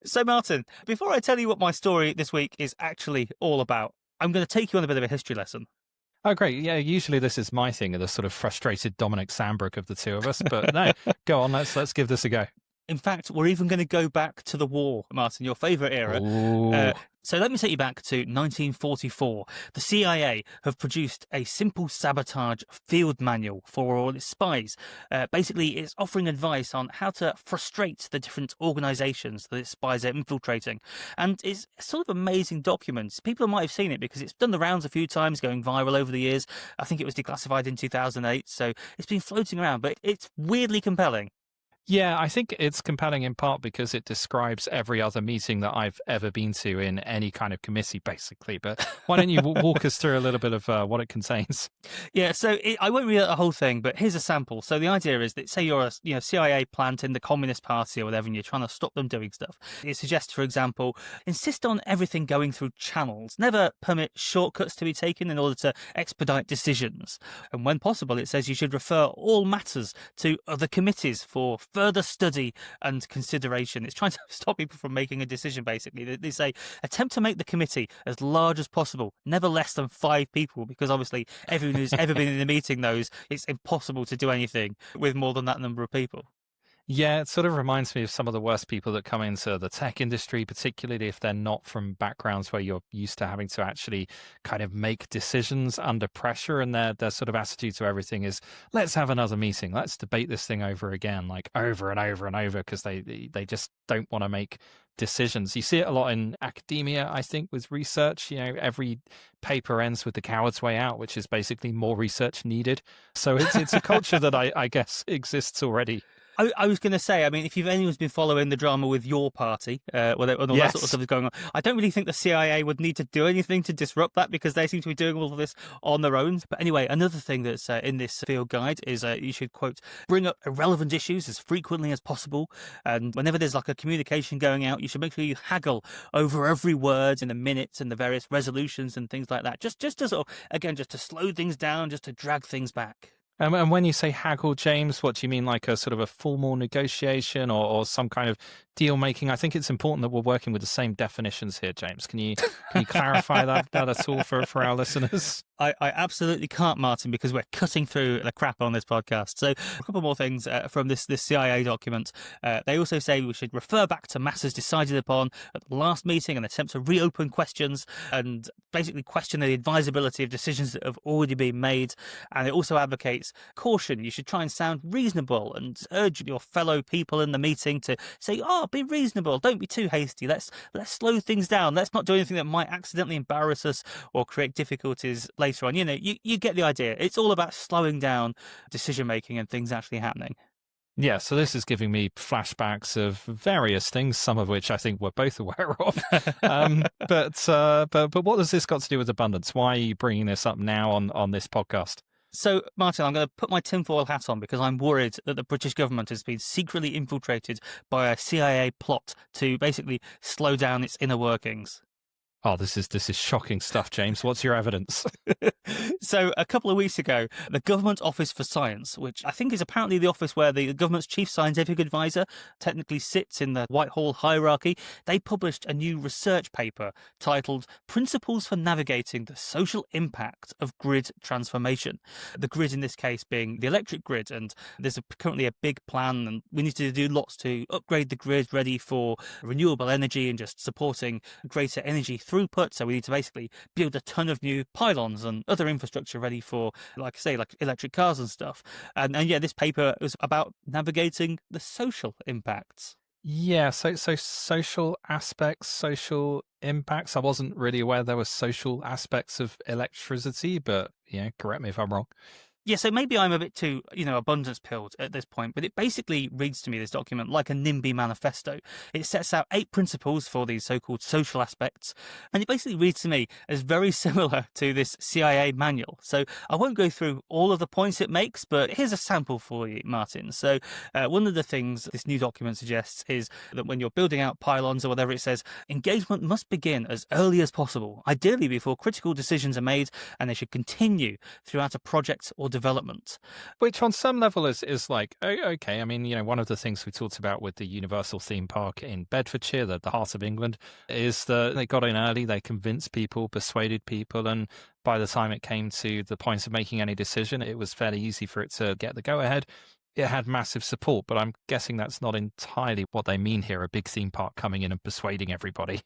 So, Martin, before I tell you what my story this week is actually all about, I'm going to take you on a bit of a history lesson. Oh, great. Yeah, usually this is my thing, the sort of frustrated Dominic Sandbrook of the two of us. But no, go on, let's give this a go. In fact, we're even going to go back to the war, Martin, your favorite era. Ooh. So let me take you back to 1944. The CIA have produced a simple sabotage field manual for all its spies. Basically, it's offering advice on how to frustrate the different organizations that its spies are infiltrating. And it's a sort of amazing document. People might have seen it because it's done the rounds a few times, going viral over the years. I think it was declassified in 2008, so it's been floating around, but it's weirdly compelling. Yeah, I think it's compelling in part because it describes every other meeting that I've ever been to in any kind of committee, basically. But why don't you walk us through a little bit of what it contains? Yeah, so I won't read out the whole thing, but here's a sample. So the idea is that, say you're a CIA plant in the Communist Party or whatever, and you're trying to stop them doing stuff. It suggests, for example, insist on everything going through channels. Never permit shortcuts to be taken in order to expedite decisions. And when possible, it says you should refer all matters to other committees for further study and consideration. It's trying to stop people from making a decision, basically. They say, attempt to make the committee as large as possible, never less than 5 people, because obviously everyone who's ever been in a meeting knows it's impossible to do anything with more than that number of people. Yeah, it sort of reminds me of some of the worst people that come into the tech industry, particularly if they're not from backgrounds where you're used to having to actually kind of make decisions under pressure. And their sort of attitude to everything is, let's have another meeting. Let's debate this thing over again, like over and over and over, because they just don't want to make decisions. You see it a lot in academia, I think, with research. Every paper ends with the coward's way out, which is basically more research needed. So it's a culture that I guess exists already. I was going to say, I mean, if anyone's been following the drama with your party, when all that sort of Yes. stuff is going on, I don't really think the CIA would need to do anything to disrupt that because they seem to be doing all of this on their own. But anyway, another thing that's in this field guide is you should, quote, bring up irrelevant issues as frequently as possible. And whenever there's like a communication going out, you should make sure you haggle over every word in the minutes and the various resolutions and things like that. Just to sort of, again, just to slow things down, just to drag things back. And when you say haggle, James, what do you mean, like a sort of a formal negotiation or some kind of deal making? I think it's important that we're working with the same definitions here, James. Can you clarify that at all for our listeners? I absolutely can't, Martin, because we're cutting through the crap on this podcast. So a couple more things from this CIA document. They also say we should refer back to matters decided upon at the last meeting and attempt to reopen questions and basically question the advisability of decisions that have already been made. And it also advocates caution. You should try and sound reasonable and urge your fellow people in the meeting to say, be reasonable. Don't be too hasty. Let's slow things down. Let's not do anything that might accidentally embarrass us or create difficulties later on. You get the idea. It's all about slowing down decision making and things actually happening. Yeah, so this is giving me flashbacks of various things, some of which I think we're both aware of. But what has this got to do with abundance? Why are you bringing this up now on this podcast? So, Martin, I'm going to put my tinfoil hat on because I'm worried that the British government has been secretly infiltrated by a CIA plot to basically slow down its inner workings. Oh, this is shocking stuff, James. What's your evidence? So a couple of weeks ago, the Government Office for Science, which I think is apparently the office where the government's chief scientific advisor technically sits in the Whitehall hierarchy, they published a new research paper titled Principles for Navigating the Social Impact of Grid Transformation. The grid in this case being the electric grid, and there's currently a big plan, and we need to do lots to upgrade the grid ready for renewable energy and just supporting greater energy throughput. So we need to basically build a ton of new pylons and other infrastructure ready for, like I say, like electric cars and stuff. And yeah, this paper was about navigating the social impacts. Yeah, so social aspects, social impacts. I wasn't really aware there were social aspects of electricity, but correct me if I'm wrong. Yeah, so maybe I'm a bit too, abundance pilled at this point, but it basically reads to me, this document, like a NIMBY manifesto. It sets out 8 principles for these so-called social aspects, and it basically reads to me as very similar to this CIA manual. So I won't go through all of the points it makes, but here's a sample for you, Martin. So one of the things this new document suggests is that when you're building out pylons or whatever, it says engagement must begin as early as possible, ideally before critical decisions are made, and they should continue throughout a project or development. Which on some level is like, okay. I mean, one of the things we talked about with the Universal theme park in Bedfordshire, the heart of England, is that they got in early, they convinced people, persuaded people, and by the time it came to the point of making any decision, it was fairly easy for it to get the go-ahead. It had massive support, but I'm guessing that's not entirely what they mean here, a big theme park coming in and persuading everybody.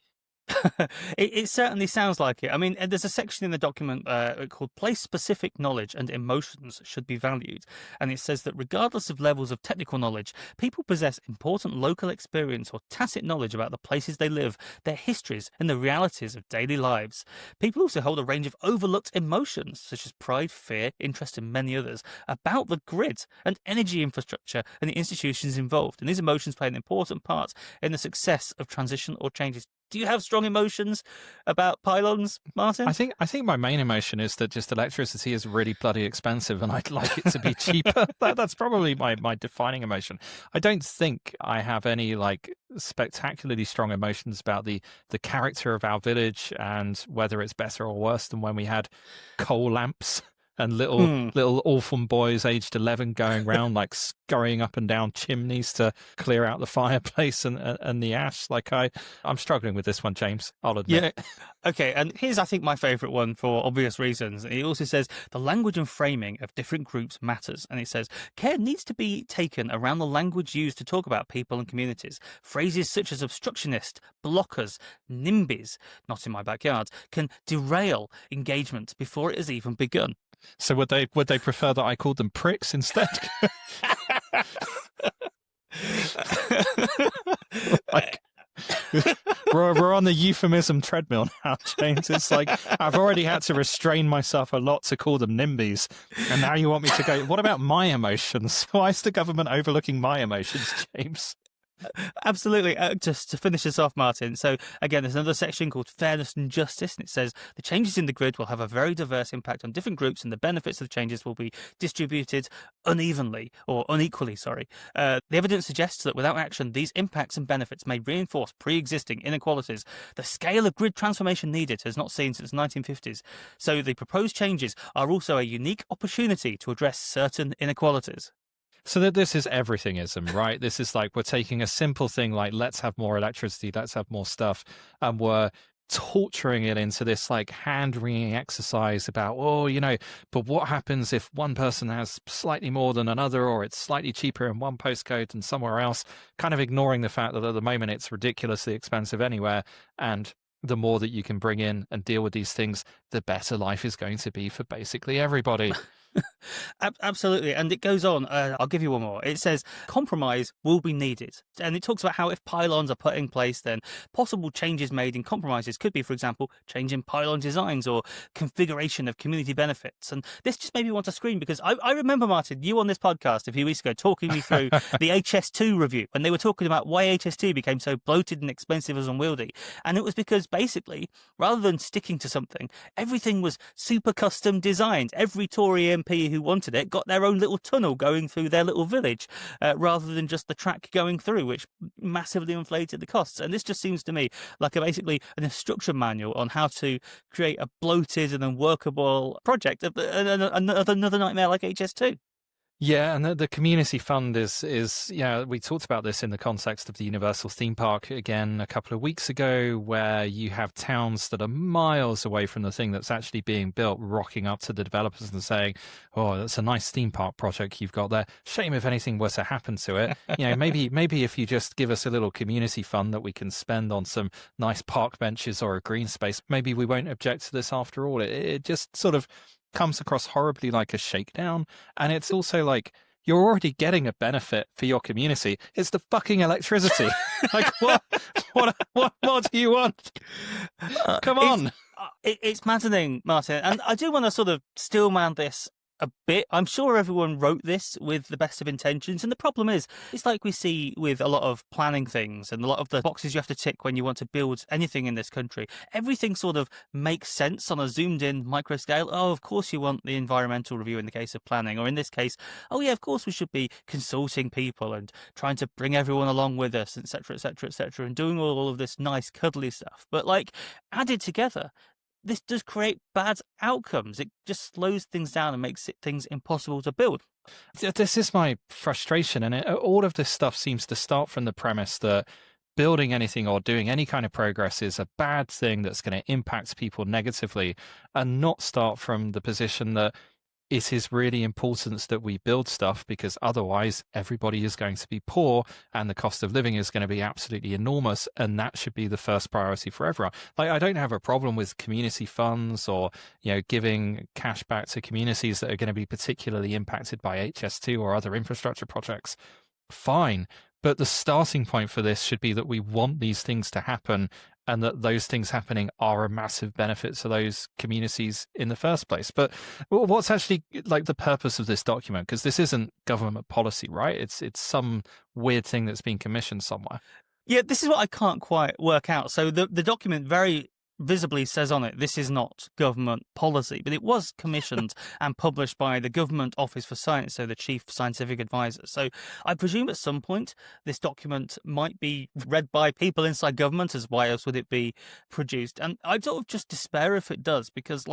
It certainly sounds like it. I mean, there's a section in the document called Place Specific Knowledge and Emotions Should Be Valued. And it says that regardless of levels of technical knowledge, people possess important local experience or tacit knowledge about the places they live, their histories, and the realities of daily lives. People also hold a range of overlooked emotions, such as pride, fear, interest, and many others, about the grid and energy infrastructure and the institutions involved. And these emotions play an important part in the success of transition or changes. Do you have strong emotions about pylons, Martin? I think my main emotion is that just electricity is really bloody expensive, and I'd like it to be cheaper. That's probably my defining emotion. I don't think I have any like spectacularly strong emotions about the character of our village and whether it's better or worse than when we had coal lamps and little orphan boys aged 11 going around like scurrying up and down chimneys to clear out the fireplace and the ash. Like I'm struggling with this one, James, I'll admit. Yeah. Okay, and here's, I think, my favourite one for obvious reasons. It also says the language and framing of different groups matters. And it says care needs to be taken around the language used to talk about people and communities. Phrases such as obstructionist, blockers, NIMBYs, not in my backyard, can derail engagement before it has even begun. So would they prefer that I called them pricks instead? Like, we're on the euphemism treadmill now, James. It's like I've already had to restrain myself a lot to call them NIMBYs, and now you want me to go, what about my emotions? Why is the government overlooking my emotions, James? Absolutely. Just to finish this off, Martin. So again, there's another section called Fairness and Justice, and it says the changes in the grid will have a very diverse impact on different groups, and the benefits of the changes will be distributed unevenly or unequally. Sorry. The evidence suggests that without action, these impacts and benefits may reinforce pre-existing inequalities. The scale of grid transformation needed has not seen since the 1950s. So the proposed changes are also a unique opportunity to address certain inequalities. So that this is everythingism, right? This is like we're taking a simple thing like let's have more electricity, let's have more stuff, and we're torturing it into this like hand-wringing exercise about, but what happens if one person has slightly more than another, or it's slightly cheaper in one postcode than somewhere else, kind of ignoring the fact that at the moment it's ridiculously expensive anywhere, and the more that you can bring in and deal with these things, the better life is going to be for basically everybody. Absolutely. And it goes on. I'll give you one more. It says compromise will be needed. And it talks about how if pylons are put in place, then possible changes made in compromises could be, for example, change in pylon designs or configuration of community benefits. And this just made me want to scream because I remember, Martin, you on this podcast a few weeks ago talking me through the HS2 review. And they were talking about why HS2 became so bloated and expensive and unwieldy. And it was because basically, rather than sticking to something, everything was super custom designed. Every Tory MP who wanted it got their own little tunnel going through their little village rather than just the track going through, which massively inflated the costs. And this just seems to me like basically an instruction manual on how to create a bloated and unworkable project of another nightmare like HS2. Yeah, and the community fund is we talked about this in the context of the Universal theme park again a couple of weeks ago, where you have towns that are miles away from the thing that's actually being built, rocking up to the developers and saying, "Oh, that's a nice theme park project you've got there. Shame if anything were to happen to it. Maybe if you just give us a little community fund that we can spend on some nice park benches or a green space, maybe we won't object to this after all." It just sort of comes across horribly like a shakedown, and it's also like you're already getting a benefit for your community. It's the fucking electricity. Like what do you want? Come on. It's maddening, Martin, and I do want to sort of stillman this a bit. I'm sure everyone wrote this with the best of intentions, and the problem is it's like we see with a lot of planning things and a lot of the boxes you have to tick when you want to build anything in this country. Everything sort of makes sense on a zoomed in micro scale. Oh, of course you want the environmental review in the case of planning, or in this case, oh yeah, of course we should be consulting people and trying to bring everyone along with us, etc., etc., etc., and doing all of this nice cuddly stuff. But like added together, this does create bad outcomes. It just slows things down and makes things impossible to build. This is my frustration, and all of this stuff seems to start from the premise that building anything or doing any kind of progress is a bad thing that's going to impact people negatively, and not start from the position that it is really important that we build stuff, because otherwise everybody is going to be poor and the cost of living is going to be absolutely enormous, and that should be the first priority for everyone. Like, I don't have a problem with community funds or, giving cash back to communities that are going to be particularly impacted by HS2 or other infrastructure projects. Fine. But the starting point for this should be that we want these things to happen, and that those things happening are a massive benefit to those communities in the first place. But what's actually like the purpose of this document? Because this isn't government policy, right? It's some weird thing that's been commissioned somewhere. Yeah, this is what I can't quite work out. So the document very visibly says on it, this is not government policy, but it was commissioned and published by the Government Office for Science, so the chief scientific advisor. So I presume at some point this document might be read by people inside government, as why else would it be produced? And I sort of just despair if it does, because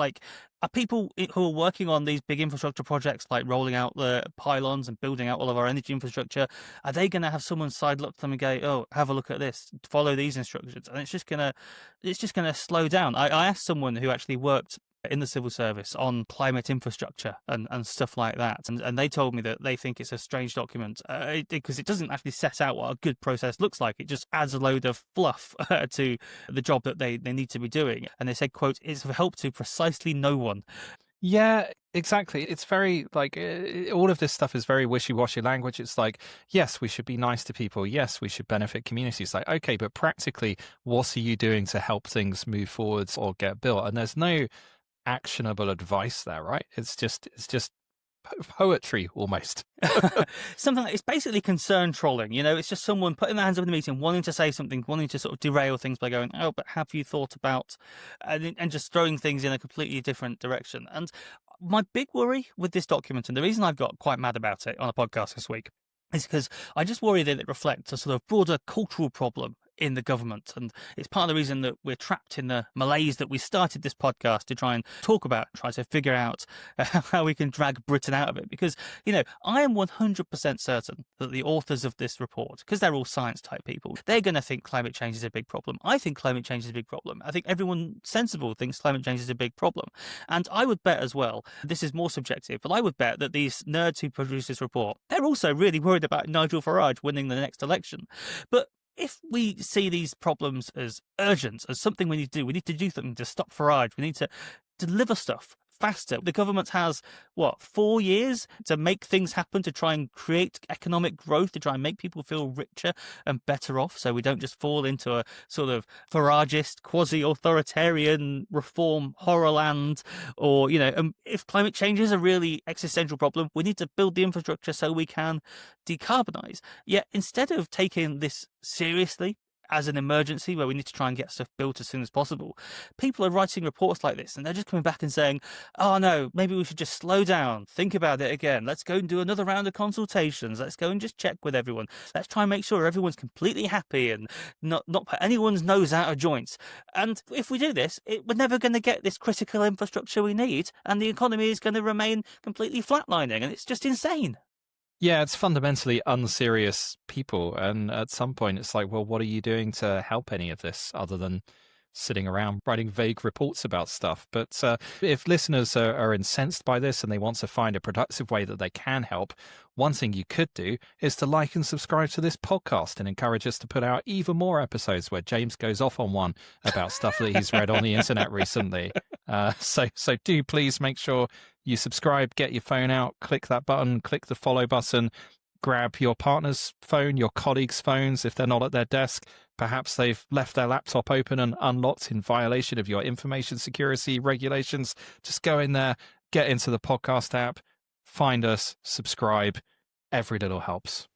are people who are working on these big infrastructure projects, like rolling out the pylons and building out all of our energy infrastructure, are they going to have someone sidle up to them and go, "Oh, have a look at this, follow these instructions"? And it's just gonna slow down. I asked someone who actually worked in the civil service on climate infrastructure and stuff like that, and they told me that they think it's a strange document because it doesn't actually set out what a good process looks like. It just adds a load of fluff to the job that they need to be doing. And they said, quote, "It's of help to precisely no one." Yeah, exactly. It's very all of this stuff is very wishy-washy language. It's like, yes, we should be nice to people. Yes, we should benefit communities. Like, okay, but practically, what are you doing to help things move forwards or get built? And there's no actionable advice there, right? It's just poetry almost. Something like, it's basically concern trolling. It's just someone putting their hands up in the meeting, wanting to say something, wanting to sort of derail things by going, "Oh, but have you thought about," and just throwing things in a completely different direction. And my big worry with this document, and the reason I've got quite mad about it on a podcast this week, is because I just worry that it reflects a sort of broader cultural problem in the government. And it's part of the reason that we're trapped in the malaise that we started this podcast to try and talk about, try to figure out how we can drag Britain out of it. Because, I am 100% certain that the authors of this report, because they're all science type people, they're going to think climate change is a big problem. I think climate change is a big problem. I think everyone sensible thinks climate change is a big problem. And I would bet as well, this is more subjective, but I would bet that these nerds who produce this report, they're also really worried about Nigel Farage winning the next election. But if we see these problems as urgent, as something we need to do something to stop Farage. We need to deliver stuff faster. The government has, 4 years to make things happen, to try and create economic growth, to try and make people feel richer and better off, so we don't just fall into a sort of Faragist, quasi-authoritarian reform horrorland. Or, if climate change is a really existential problem, we need to build the infrastructure so we can decarbonize. Yet instead of taking this seriously as an emergency where we need to try and get stuff built as soon as possible, people are writing reports like this and they're just coming back and saying, "Oh no, maybe we should just slow down, think about it again. Let's go and do another round of consultations. Let's go and just check with everyone. Let's try and make sure everyone's completely happy and not put anyone's nose out of joint." And if we do this, we're never going to get this critical infrastructure we need, and the economy is going to remain completely flatlining, and it's just insane. Yeah, it's fundamentally unserious people. And at some point, it's like, well, what are you doing to help any of this other than sitting around writing vague reports about stuff? But if listeners are incensed by this and they want to find a productive way that they can help, one thing you could do is to like and subscribe to this podcast and encourage us to put out even more episodes where James goes off on one about stuff that he's read on the internet recently. So do please make sure you subscribe, get your phone out, click that button, click the follow button, grab your partner's phone, your colleagues' phones if they're not at their desk. Perhaps they've left their laptop open and unlocked in violation of your information security regulations. Just go in there, get into the podcast app, find us, subscribe. Every little helps.